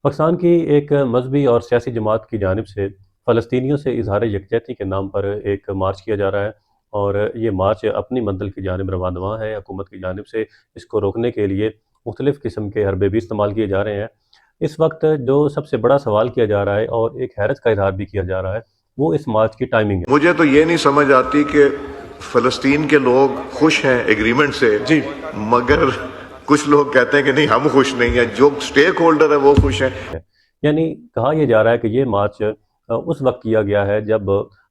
पाकिस्तान की एक मजहबी और सियासी जमात की जानिब से फ़लस्तीनियों से इजहार यकजहती के नाम पर एक मार्च किया जा रहा है और ये मार्च अपनी मंजिल की जानिब रवानवा है। हुकूमत की जानिब से इसको रोकने के लिए मुख्तलिफ़ किस्म के हरबे भी इस्तेमाल किए जा रहे हैं। इस वक्त जो सबसे बड़ा सवाल किया जा रहा है और एक हैरत का इजहार भी किया जा रहा है, वो इस मार्च की टाइमिंग है। मुझे तो ये नहीं समझ आती कि फ़लस्तीन के लोग खुश हैं एग्रीमेंट से, जी, मगर कुछ लोग कहते हैं कि नहीं, हम खुश नहीं हैं। जो स्टेक होल्डर है वो खुश हैं। यानी कहा यह जा रहा है कि ये मार्च उस वक्त किया गया है जब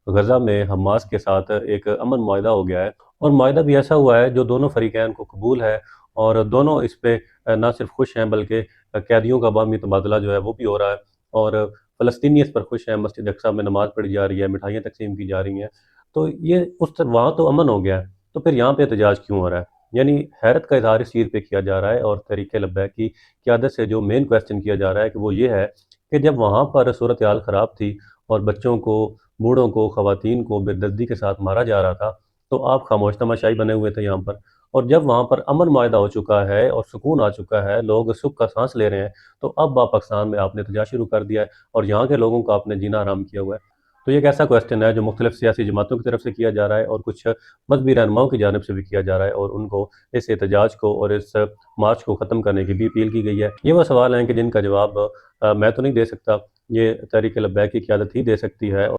गज़ा में हमास के साथ एक अमन मुआहदा हो गया है और मुआहदा भी ऐसा हुआ है जो दोनों फरीकैन को कबूल है और दोनों इस पे ना सिर्फ खुश हैं बल्कि कैदियों का बाहमी तबादला जो है वो भी हो रहा है और फ़लस्तीनी इस पर खुश हैं। मस्जिद अक़सा में नमाज़ पढ़ी जा रही है, मिठाइयाँ तक़सीम की जा रही हैं। तो ये वहाँ तो अमन हो गया है, तो फिर यहाँ पे एहतजाज क्यों हो रहा है? यानी हैरत का इज़हार इस चीज़ पे किया जा रहा है और तहरीक लब्बैक की क़यादत से जो मेन क्वेश्चन किया जा रहा है कि वो ये है कि जब वहाँ पर सूरत हाल ख़राब थी और बच्चों को, बूढ़ों को, ख़वातीन को बेदर्दी के साथ मारा जा रहा था, तो आप खामोश तमाशाई बने हुए थे यहाँ पर। और जब वहाँ पर अमन मुआहदा हो चुका है और सुकून आ चुका है, लोग सुख का साँस ले रहे हैं, तो अब आप पाकिस्तान में आपने एहतजाज शुरू कर दिया है और यहाँ के लोगों का आपने जीना हराम किया हुआ है। तो ये एक ऐसा क्वेश्चन है जो मुख्तलिफ़ सियासी जमातों की तरफ से किया जा रहा है और कुछ मज़हबी रहनुमाओं की जानिब से भी किया जा रहा है और उनको इस एहतजाज को और इस मार्च को ख़त्म करने की भी अपील की गई है। ये वो सवाल हैं कि जिनका जवाब मैं तो नहीं दे सकता, ये तहरीक लब्बैक की क़यादत ही दे सकती है।